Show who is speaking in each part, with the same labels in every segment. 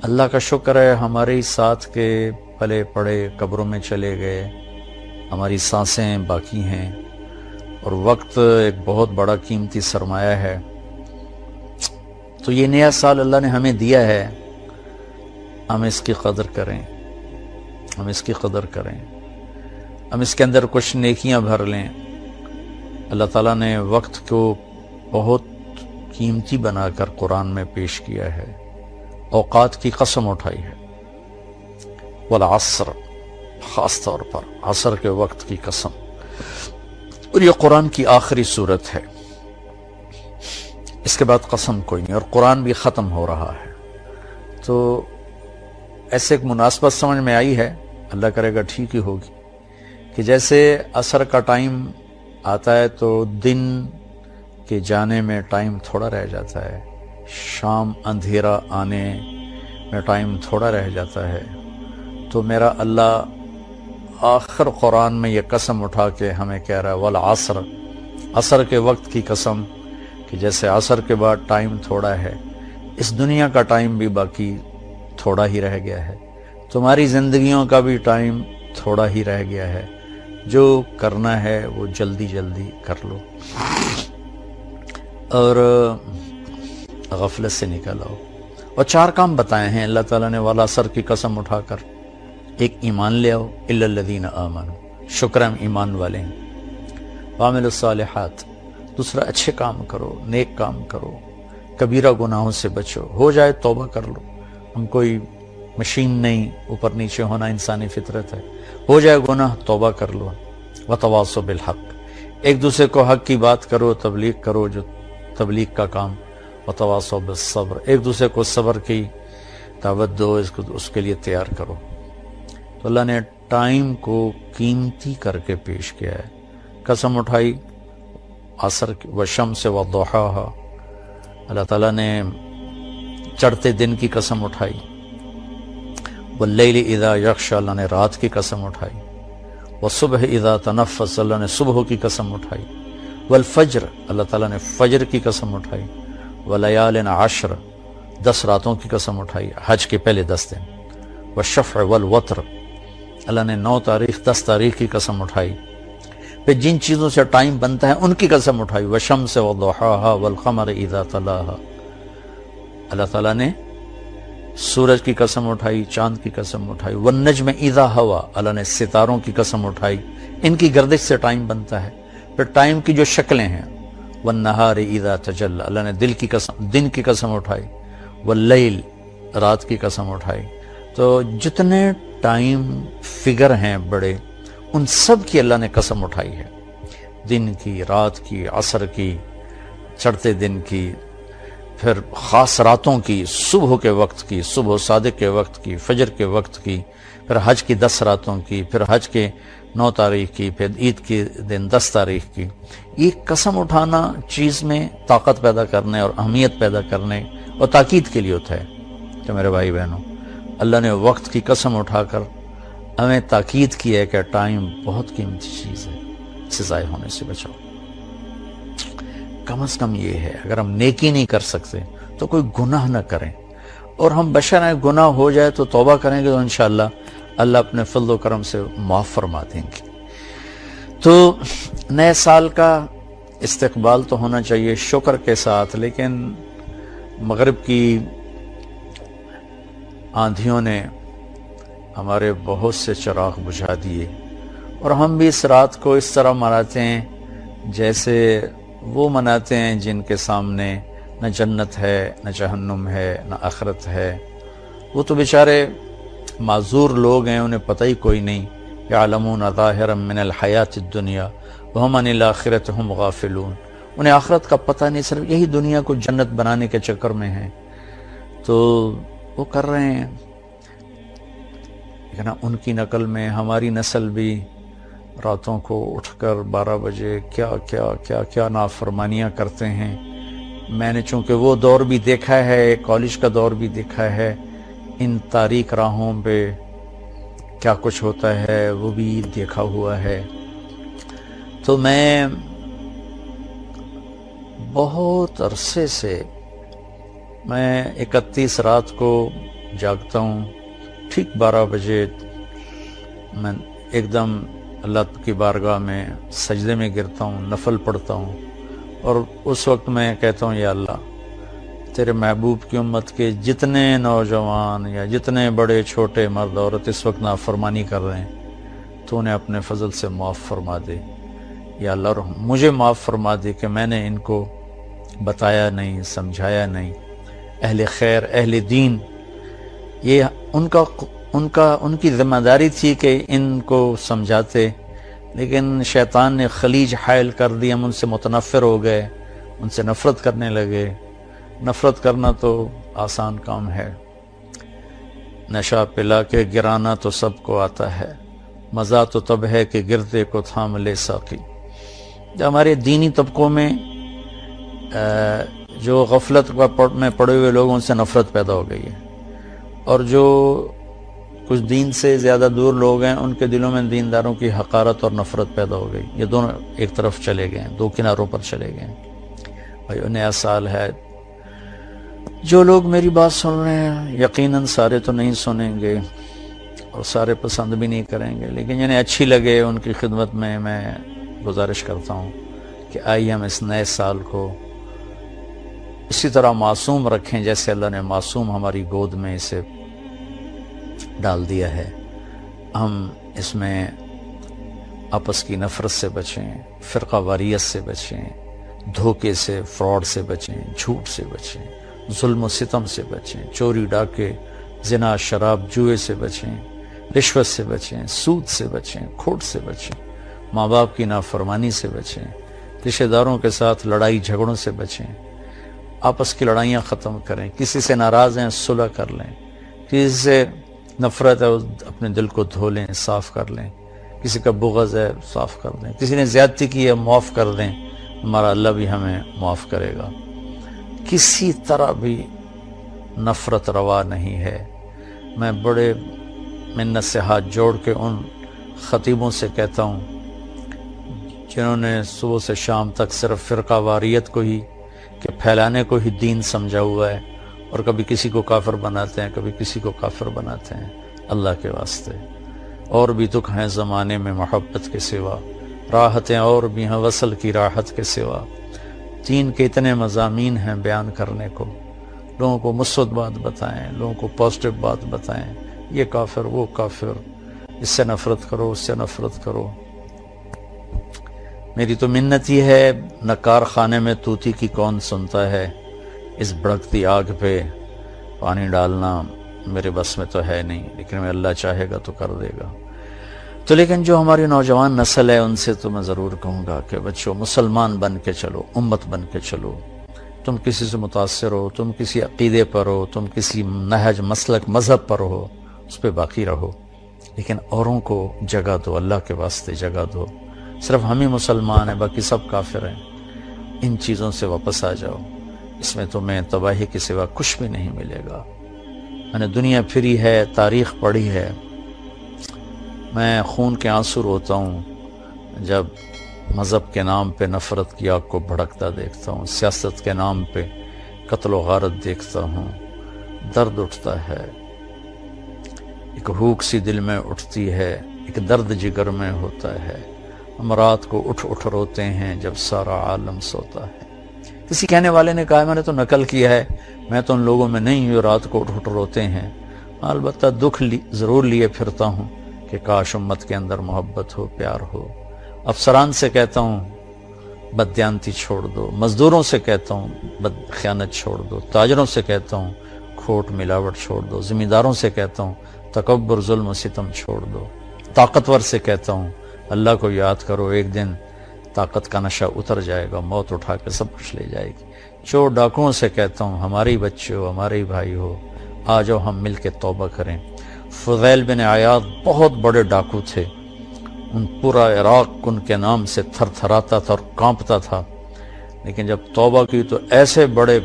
Speaker 1: اللہ کا شکر ہے ہمارے ساتھ کے پلے پڑے قبروں میں چلے گئے، ہماری سانسیں باقی ہیں، اور وقت ایک بہت بڑا قیمتی سرمایہ ہے۔ تو یہ نیا سال اللہ نے ہمیں دیا ہے، ہم اس کی قدر کریں، ہم اس کی قدر کریں، ہم اس کے اندر کچھ نیکیاں بھر لیں۔ اللہ تعالیٰ نے وقت کو بہت قیمتی بنا کر قرآن میں پیش کیا ہے، اوقات کی قسم اٹھائی ہے، والعصر، خاص طور پر عصر کے وقت کی قسم، اور یہ قرآن کی آخری صورت ہے، اس کے بعد قسم کوئی نہیں، اور قرآن بھی ختم ہو رہا ہے۔ تو ایسے ایک مناسبت سمجھ میں آئی ہے، اللہ کرے گا ٹھیک ہی ہوگی، کہ جیسے عصر کا ٹائم آتا ہے تو دن کے جانے میں ٹائم تھوڑا رہ جاتا ہے، شام اندھیرا آنے میں ٹائم تھوڑا رہ جاتا ہے، تو میرا اللہ آخر قرآن میں یہ قسم اٹھا کے ہمیں کہہ رہا ہے، والعصر، عصر کے وقت کی قسم، کہ جیسے عصر کے بعد ٹائم تھوڑا ہے، اس دنیا کا ٹائم بھی باقی تھوڑا ہی رہ گیا ہے، تمہاری زندگیوں کا بھی ٹائم تھوڑا ہی رہ گیا ہے، جو کرنا ہے وہ جلدی جلدی کر لو اور غفلت سے نکل آؤ۔ اور 4 کام بتائے ہیں اللہ تعالیٰ نے والعصر کی قسم اٹھا کر۔ ایک، ایمان لے آؤ، الا الذین آمنوا، شکر ہم ایمان والے ہیں، وعملوا الصالحات، دوسرا اچھے کام کرو، نیک کام کرو، کبیرہ گناہوں سے بچو، ہو جائے توبہ کر لو، ہم کوئی مشین نہیں، اوپر نیچے ہونا انسانی فطرت ہے، ہو جائے گناہ توبہ کر لو، وتواصوا بالحق، ایک دوسرے کو حق کی بات کرو، تبلیغ کرو جو تبلیغ کا کام، وتواصوا بالصبر، ایک دوسرے کو صبر کی دعوت دو، اس کے لیے تیار کرو۔ تو اللہ نے ٹائم کو قیمتی کر کے پیش کیا ہے، قسم اٹھائی عصر کی، والشمس وضحاہا، اللہ تعالیٰ نے چڑھتے دن کی قسم اٹھائی، واللیل اذا یغشی، اللہ نے رات کی قسم اٹھائی، والصبح اذا تنفس، اللہ نے صبح کی قسم اٹھائی، والفجر، اللہ تعالیٰ نے فجر کی قسم اٹھائی، ولیال عشر، 10 راتوں کی قسم اٹھائی، حج کے پہلے 10 دن، والشفع والوتر، اللہ نے 9 تاریخ 10 تاریخ کی قسم اٹھائی، پھر جن چیزوں سے ٹائم بنتا ہے ان کی قسم اٹھائی، والشمس وضحاہا والقمر اذا تلاہا، اللہ تعالیٰ نے سورج کی قسم اٹھائی، چاند کی قسم اٹھائی، والنجم اذا ہوا، اللہ نے ستاروں کی قسم اٹھائی، ان کی گردش سے ٹائم بنتا ہے، پھر ٹائم کی جو شکلیں ہیں، والنہار اذا تجلی، اللہ نے دن کی قسم اٹھائی، واللیل، رات کی قسم اٹھائی۔ تو جتنے ٹائم فگر ہیں بڑے، ان سب کی اللہ نے قسم اٹھائی ہے، دن کی، رات کی، عصر کی، چڑھتے دن کی، پھر خاص راتوں کی، صبح کے وقت کی، صبح صادق کے وقت کی، فجر کے وقت کی، پھر حج کی 10 راتوں کی، پھر حج کے 9 تاریخ کی، پھر عید کے دن 10 تاریخ کی۔ یہ قسم اٹھانا چیز میں طاقت پیدا کرنے اور اہمیت پیدا کرنے اور تاکید کے لیے ہوتا ہے۔ تو میرے بھائی بہنوں، اللہ نے وقت کی قسم اٹھا کر ہمیں تاکید کی ہے کہ ٹائم بہت قیمتی چیز ہے، اسے ضائع ہونے سے بچاؤ۔ کم از کم یہ ہے، اگر ہم نیکی نہیں کر سکتے تو کوئی گناہ نہ کریں، اور ہم بشر ہیں، گناہ ہو جائے تو توبہ کریں گے تو انشاءاللہ اللہ اپنے فضل و کرم سے معاف فرما دیں گے۔ تو نئے سال کا استقبال تو ہونا چاہیے شکر کے ساتھ، لیکن مغرب کی آندھیوں نے ہمارے بہت سے چراغ بجھا دیے، اور ہم بھی اس رات کو اس طرح مناتے ہیں جیسے وہ مناتے ہیں جن کے سامنے نہ جنت ہے، نہ جہنم ہے، نہ آخرت ہے۔ وہ تو بیچارے معذور لوگ ہیں، انہیں پتہ ہی کوئی نہیں، یعلمون ظاہرا من الحیات الدنیا وہم عن الآخرۃ ہم غافلون، انہیں آخرت کا پتہ نہیں، صرف یہی دنیا کو جنت بنانے کے چکر میں ہیں، تو وہ کر رہے ہیں۔ لیکن ان کی نقل میں ہماری نسل بھی راتوں کو اٹھ کر 12 بجے کیا کیا کیا کیا نافرمانیاں کرتے ہیں۔ میں نے چونکہ وہ دور بھی دیکھا ہے، کالج کا دور بھی دیکھا ہے، ان تاریک راہوں پہ کیا کچھ ہوتا ہے وہ بھی دیکھا ہوا ہے۔ تو میں بہت عرصے سے، میں 31 رات کو جاگتا ہوں ٹھیک 12 بجے میں ایک دم اللہ کی بارگاہ میں سجدے میں گرتا ہوں، نفل پڑھتا ہوں، اور اس وقت میں کہتا ہوں یا اللہ تیرے محبوب کی امت کے جتنے نوجوان یا جتنے بڑے چھوٹے مرد عورت اس وقت نافرمانی کر رہے ہیں تو انہیں اپنے فضل سے معاف فرما دے یا اللہ، اور مجھے معاف فرما دے کہ میں نے ان کو بتایا نہیں، سمجھایا نہیں۔ اہل خیر، اہل دین، یہ ان کی ذمہ داری تھی کہ ان کو سمجھاتے، لیکن شیطان نے خلیج حائل کر دی، ہم ان سے متنفر ہو گئے، ان سے نفرت کرنے لگے۔ نفرت کرنا تو آسان کام ہے، نشہ پلا کے گرانا تو سب کو آتا ہے، مزہ تو تب ہے کہ گرتے کو تھام لے ساقی۔ جو ہمارے دینی طبقوں میں جو غفلت میں پڑے ہوئے لوگوں سے نفرت پیدا ہو گئی ہے، اور جو کچھ دین سے زیادہ دور لوگ ہیں ان کے دلوں میں دینداروں کی حقارت اور نفرت پیدا ہو گئی۔ یہ دونوں ایک طرف چلے گئے ہیں، دو کناروں پر چلے گئے ہیں۔ بھائی نیا سال ہے، جو لوگ میری بات سن رہے ہیں یقیناً سارے تو نہیں سنیں گے اور سارے پسند بھی نہیں کریں گے، لیکن جنہیں اچھی لگے ان کی خدمت میں گزارش کرتا ہوں کہ آئیے ہم اس نئے سال کو اسی طرح معصوم رکھیں جیسے اللہ نے معصوم ہماری گود میں اسے ڈال دیا ہے۔ ہم اس میں آپس کی نفرت سے بچیں، فرقہ واریت سے بچیں، دھوکے سے، فراڈ سے بچیں، جھوٹ سے بچیں، ظلم و ستم سے بچیں، چوری ڈاکے، زنا، شراب، جوئے سے بچیں، رشوت سے بچیں، سود سے بچیں، کھوٹ سے بچیں، ماں باپ کی نافرمانی سے بچیں، رشتہ داروں کے ساتھ لڑائی جھگڑوں سے بچیں، آپس کی لڑائیاں ختم کریں، کسی سے ناراض ہیں صلح کر لیں، کسی سے نفرت ہے اپنے دل کو دھو لیں، صاف کر لیں، کسی کا بغض ہے صاف کر دیں، کسی نے زیادتی کی ہے معاف کر دیں، ہمارا اللہ بھی ہمیں معاف کرے گا۔ کسی طرح بھی نفرت روا نہیں ہے۔ میں بڑے منت سے ہاتھ جوڑ کے ان خطیبوں سے کہتا ہوں جنہوں نے صبح سے شام تک صرف فرقہ واریت کو ہی کہ پھیلانے کو ہی دین سمجھا ہوا ہے، اور کبھی کسی کو کافر بناتے ہیں، کبھی کسی کو کافر بناتے ہیں۔ اللہ کے واسطے اور بھی دکھ ہیں زمانے میں محبت کے سوا، راحتیں اور بھی ہیں وصل کی راحت کے سوا۔ دین کے اتنے مضامین ہیں بیان کرنے کو، لوگوں کو مثبت بات بتائیں، لوگوں کو پازیٹو بات بتائیں، یہ کافر وہ کافر، اس سے نفرت کرو اس سے نفرت کرو۔ میری تو منت ہی ہے، نہ کارخانے میں طوطی کی کون سنتا ہے، اس بھڑکتی آگ پہ پانی ڈالنا میرے بس میں تو ہے نہیں، لیکن میں اللہ چاہے گا تو کر دے گا۔ تو لیکن جو ہماری نوجوان نسل ہے ان سے تو میں ضرور کہوں گا کہ بچوں مسلمان بن کے چلو، امت بن کے چلو۔ تم کسی سے متاثر ہو، تم کسی عقیدے پر ہو، تم کسی نہج مسلک مذہب پر ہو، اس پہ باقی رہو، لیکن اوروں کو جگہ دو، اللہ کے واسطے جگہ دو۔ صرف ہم ہی مسلمان ہیں، باقی سب کافر ہیں۔ ان چیزوں سے واپس آ جاؤ، اس میں تمہیں تباہی کے سوا کچھ بھی نہیں ملے گا۔ میں نے دنیا پھری ہے، تاریخ پڑھی ہے، میں خون کے آنسو روتا ہوں جب مذہب کے نام پہ نفرت کی آگ کو بھڑکتا دیکھتا ہوں، سیاست کے نام پہ قتل و غارت دیکھتا ہوں، درد اٹھتا ہے، ایک بھوک سی دل میں اٹھتی ہے، ایک درد جگر میں ہوتا ہے۔ ہم رات کو اٹھ اٹھ روتے ہیں جب سارا عالم سوتا ہے۔ کسی کہنے والے نے کہا میں نے تو نقل کیا ہے، میں تو ان لوگوں میں نہیں ہوں رات کو اٹھ اٹھ روتے ہیں۔ البتہ دکھ ضرور لیے پھرتا ہوں کہ کاش امت کے اندر محبت ہو، پیار ہو۔ افسران سے کہتا ہوں بددیانتی چھوڑ دو، مزدوروں سے کہتا ہوں خیانت چھوڑ دو، تاجروں سے کہتا ہوں کھوٹ ملاوٹ چھوڑ دو، ذمہ سے کہتا ہوں تکبر ظلم و ستم چھوڑ دو، طاقتور سے کہتا ہوں اللہ کو یاد کرو، ایک دن طاقت کا نشہ اتر جائے گا، موت اٹھا کے سب کچھ لے جائے گی۔ چور ڈاکوؤں سے کہتا ہوں ہمارے بچے ہو، ہمارے بھائی ہو، آ جاؤ ہم مل کے توبہ کریں۔ فضیل بن عیاض بہت بڑے ڈاکو تھے، ان پورا عراق ان کے نام سے تھر تھراتا تھا اور کانپتا تھا، لیکن جب توبہ کی تو ایسے بڑے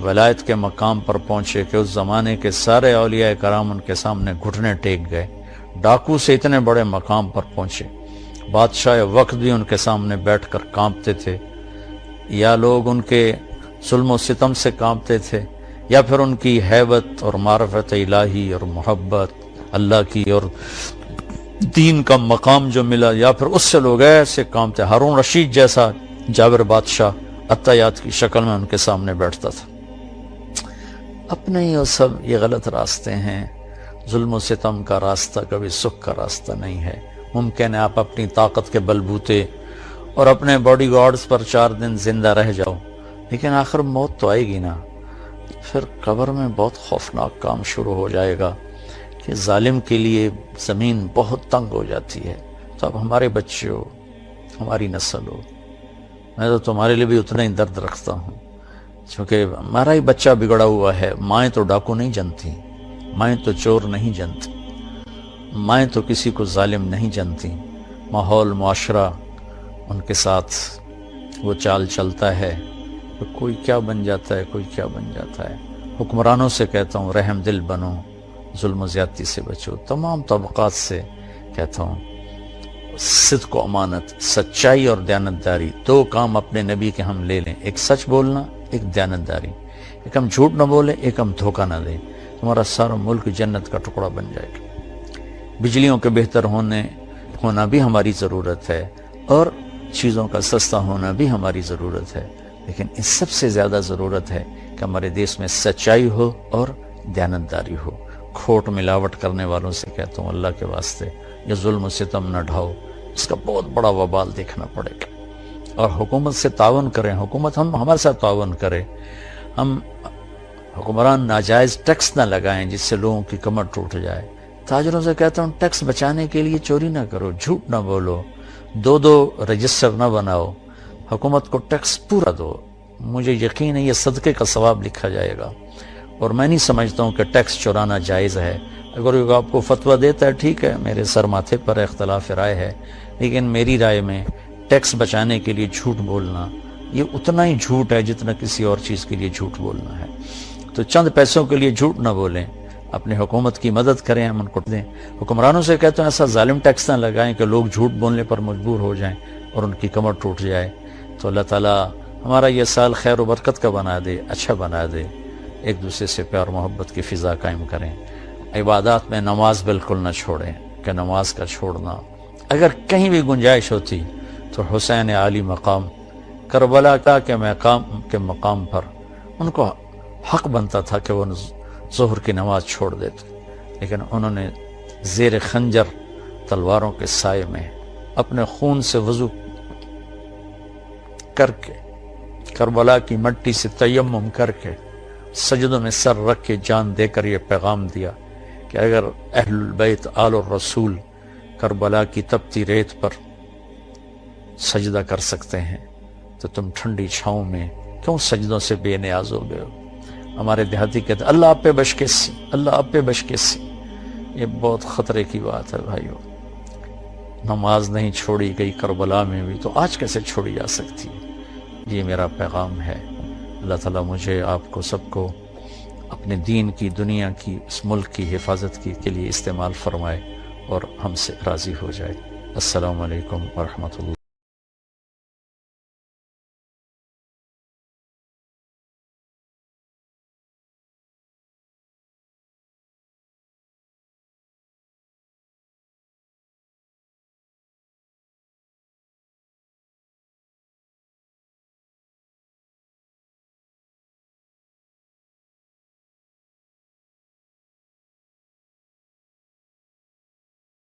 Speaker 1: ولایت کے مقام پر پہنچے کہ اس زمانے کے سارے اولیاء کرام ان کے سامنے گھٹنے ٹیک گئے۔ ڈاکو سے اتنے بڑے مقام پر پہنچے، بادشاہ وقت بھی ان کے سامنے بیٹھ کر کانپتے تھے، یا لوگ ان کے ظلم و ستم سے کانپتے تھے، یا پھر ان کی ہیبت اور معرفت الہی اور محبت اللہ کی اور دین کا مقام جو ملا، یا پھر اس سے لوگ ایسے کام تھے، ہارون رشید جیسا جابر بادشاہ عطیات کی شکل میں ان کے سامنے بیٹھتا تھا۔ اپنے ہی وہ سب یہ غلط راستے ہیں۔ ظلم و ستم کا راستہ کبھی سکھ کا راستہ نہیں ہے۔ ممکن ہے آپ اپنی طاقت کے بلبوتے اور اپنے باڈی گارڈز پر 4 دن زندہ رہ جاؤ، لیکن آخر موت تو آئے گی نا۔ پھر قبر میں بہت خوفناک کام شروع ہو جائے گا کہ ظالم کے لیے زمین بہت تنگ ہو جاتی ہے۔ تو اب ہمارے بچے ہو، ہماری نسل ہو، میں تو تمہارے لیے بھی اتنا ہی درد رکھتا ہوں، چونکہ ہمارا ہی بچہ بگڑا ہوا ہے۔ مائیں تو ڈاکو نہیں جنتی، مائیں تو چور نہیں جنتی، مائیں تو کسی کو ظالم نہیں جنتی۔ ماحول، معاشرہ ان کے ساتھ وہ چال چلتا ہے، کوئی کیا بن جاتا ہے، کوئی کیا بن جاتا ہے۔ حکمرانوں سے کہتا ہوں رحم دل بنو، ظلم و زیادتی سے بچو۔ تمام طبقات سے کہتا ہوں صدق و امانت، سچائی اور دیانتداری، 2 کام اپنے نبی کے ہم لے لیں، ایک سچ بولنا، ایک دیانتداری۔ ایک ہم جھوٹ نہ بولیں، ایک ہم دھوکہ نہ دیں، تمہارا سارا ملک جنت کا ٹکڑا بن جائے گا۔ بجلیوں کے بہتر ہونا بھی ہماری ضرورت ہے، اور چیزوں کا سستا ہونا بھی ہماری ضرورت ہے، لیکن اس سب سے زیادہ ضرورت ہے کہ ہمارے دیش میں سچائی ہو اور دیانتداری ہو۔ کھوٹ ملاوٹ کرنے والوں سے کہتا ہوں اللہ کے واسطے یہ ظلم و ستم نہ ڈھاؤ، اس کا بہت بڑا وبال دیکھنا پڑے گا۔ اور حکومت سے تعاون کریں، حکومت ہمارے ساتھ تعاون کرے، ہم حکمران ناجائز ٹیکس نہ لگائیں جس سے لوگوں کی کمر ٹوٹ جائے۔ تاجروں سے کہتا ہوں ٹیکس بچانے کے لیے چوری نہ کرو، جھوٹ نہ بولو، 2 رجسٹر نہ بناؤ، حکومت کو ٹیکس پورا دو۔ مجھے یقین ہے یہ صدقے کا ثواب لکھا جائے گا، اور میں نہیں سمجھتا ہوں کہ ٹیکس چورانا جائز ہے۔ اگر آپ کو فتویٰ دیتا ہے ٹھیک ہے، میرے سر ماتھے پر اختلاف رائے ہے، لیکن میری رائے میں ٹیکس بچانے کے لیے جھوٹ بولنا یہ اتنا ہی جھوٹ ہے جتنا کسی اور چیز کے لیے جھوٹ بولنا ہے۔ تو چند پیسوں کے لیے جھوٹ نہ بولیں، اپنی حکومت کی مدد کریں، ہم ان کو دیں۔ حکمرانوں سے کہتے ہیں ایسا ظالم ٹیکس نہ لگائیں کہ لوگ جھوٹ بولنے پر مجبور ہو جائیں اور ان کی کمر ٹوٹ جائے۔ تو اللہ تعالیٰ ہمارا یہ سال خیر و برکت کا بنا دے، اچھا بنا دے، ایک دوسرے سے پیار محبت کی فضا قائم کریں۔ عبادات میں نماز بالکل نہ چھوڑیں، کہ نماز کا چھوڑنا اگر کہیں بھی گنجائش ہوتی تو حسین عالی مقام کربلا کے مقام پر ان کو حق بنتا تھا کہ وہ ظہر کی نماز چھوڑ دیتے، لیکن انہوں نے زیر خنجر تلواروں کے سائے میں اپنے خون سے وضو کر کے، کربلا کی مٹی سے تیمم کر کے، سجدوں میں سر رکھ کے جان دے کر یہ پیغام دیا کہ اگر اہل البیت آل الرسول کربلا کی تپتی ریت پر سجدہ کر سکتے ہیں تو تم ٹھنڈی چھاؤں میں کیوں سجدوں سے بے نیاز ہو گئے ہو۔ ہمارے دیہاتی کہتے اللہ آپ پہ بشکیسی، اللہ آپ پہ بشکیسی۔ یہ بہت خطرے کی بات ہے بھائیو۔ نماز نہیں چھوڑی گئی کربلا میں بھی، تو آج کیسے چھوڑی جا سکتی ہے؟ یہ میرا پیغام ہے۔ اللہ تعالیٰ مجھے، آپ کو، سب کو اپنے دین کی، دنیا کی، اس ملک کی حفاظت کے لیے استعمال فرمائے اور ہم سے راضی ہو جائے۔ السلام علیکم ورحمۃ اللہ۔